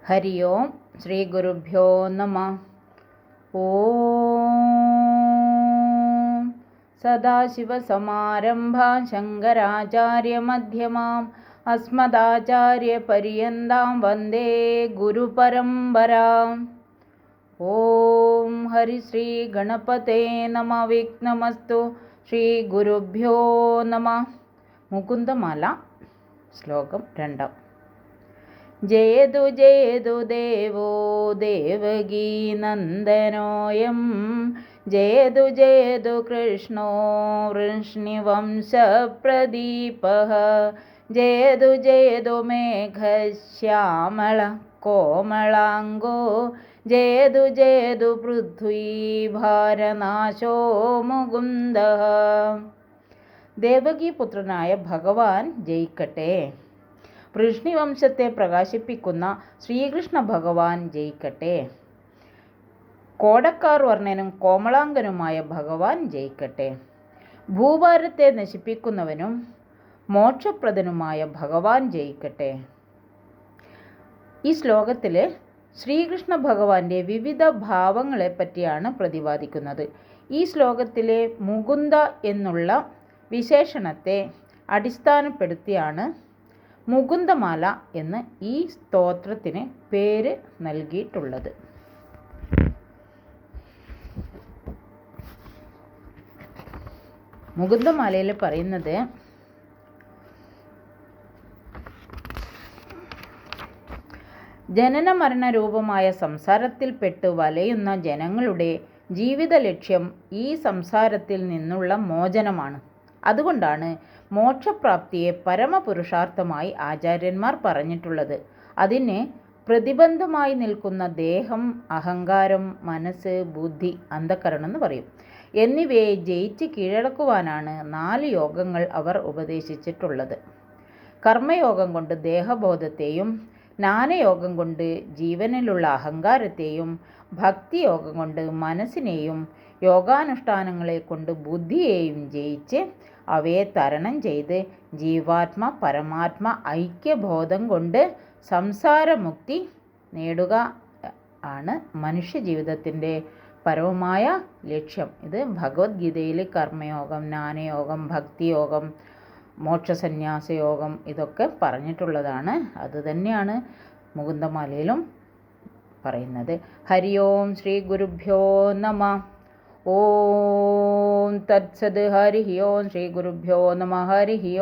ഹരി ഓം ശ്രീ ഗുരുഭ്യോ നമഃ. ഓം സദാശിവസമാരംഭാം ശങ്കരാചാര്യമധ്യമാം അസ്മദാചാര്യപര്യന്താം വന്ദേ ഗുരുപരമ്പരാം. ഓം ഹരി ശ്രീ ഗണപതേ നമഃ. വിഘ്നമസ്തു. ശ്രീ ഗുരുഭ്യോ നമഃ. മുകുന്ദമാല ശ്ലോകം 2. ജയതു ജയതു ദേവോ ദേവകീനന്ദനോയം ജയതു ജയതു കൃഷ്ണോ വൃഷ്ണിവംശപ്രദീപഃ ജയതു ജയതു മേഘശ്യാമള കോമളാംഗോ ജയതു ജയതു പൃഥ്വീഭാരനാശോ മുകുന്ദഃ. ദേവകീപുത്രനായ ഭഗവാൻ ജയിക്കട്ടെ. വൃഷ്ണിവംശത്തെ പ്രകാശിപ്പിക്കുന്ന ശ്രീകൃഷ്ണ ഭഗവാൻ ജയിക്കട്ടെ. കോടക്കാർ വർണ്ണനും കോമളാംഗനുമായ ഭഗവാൻ ജയിക്കട്ടെ. ഭൂഭാരത്തെ നശിപ്പിക്കുന്നവനും മോക്ഷപ്രദനുമായ ഭഗവാൻ ജയിക്കട്ടെ. ഈ ശ്ലോകത്തിൽ ശ്രീകൃഷ്ണ ഭഗവാന്റെ വിവിധ ഭാവങ്ങളെ പറ്റിയാണ് പ്രതിപാദിക്കുന്നത്. ഈ ശ്ലോകത്തിലെ മുകുന്ദ എന്നുള്ള വിശേഷണത്തെ അടിസ്ഥാനപ്പെടുത്തിയാണ് മുകുന്ദമാല എന്ന് ഈ സ്തോത്രത്തിന് പേര് നൽകിയിട്ടുള്ളത്. മുകുന്ദമാലയിൽ പറയുന്നത് ജനന മരണ രൂപമായ സംസാരത്തിൽപ്പെട്ട് വലയുന്ന ജനങ്ങളുടെ ജീവിത ലക്ഷ്യം ഈ സംസാരത്തിൽ നിന്നുള്ള മോചനമാണ്. അതുകൊണ്ടാണ് മോക്ഷപ്രാപ്തിയെ പരമപുരുഷാർത്ഥമായി ആചാര്യന്മാർ പറഞ്ഞിട്ടുള്ളത്. അതിന് പ്രതിബന്ധമായി നിൽക്കുന്ന ദേഹം, അഹങ്കാരം, മനസ്സ്, ബുദ്ധി, അന്ധകരണം എന്ന് പറയും. എന്നിവയെ ജയിച്ച് കീഴടക്കുവാനാണ് 4 യോഗങ്ങൾ അവർ ഉപദേശിച്ചിട്ടുള്ളത്. കർമ്മയോഗം കൊണ്ട് ദേഹബോധത്തെയും, ജ്ഞാനയോഗം കൊണ്ട് ജീവനിലുള്ള അഹങ്കാരത്തെയും, ഭക്തിയോഗം കൊണ്ട് മനസ്സിനെയും, യോഗാനുഷ്ഠാനങ്ങളെ കൊണ്ട് ബുദ്ധിയെയും ജയിച്ച് അവയെ തരണം ചെയ്ത് ജീവാത്മ പരമാത്മ ഐക്യബോധം കൊണ്ട് സംസാരമുക്തി നേടുക ആണ് മനുഷ്യജീവിതത്തിൻ്റെ പരമമായ ലക്ഷ്യം. ഇത് ഭഗവത്ഗീതയിൽ കർമ്മയോഗം, ജ്ഞാനയോഗം, ഭക്തിയോഗം, മോക്ഷസന്യാസയോഗം ഇതൊക്കെ പറഞ്ഞിട്ടുള്ളതാണ്. അതുതന്നെയാണ് മുകുന്ദമാലയിലും പറയുന്നത്. ഹരി ഓം ശ്രീ ഗുരുഭ്യോ നമഃ. ഓം തത്സത്. ഹരി ഓം ശ്രീ ഗുരുഭ്യോ നമഃ. ഹരി ഓം.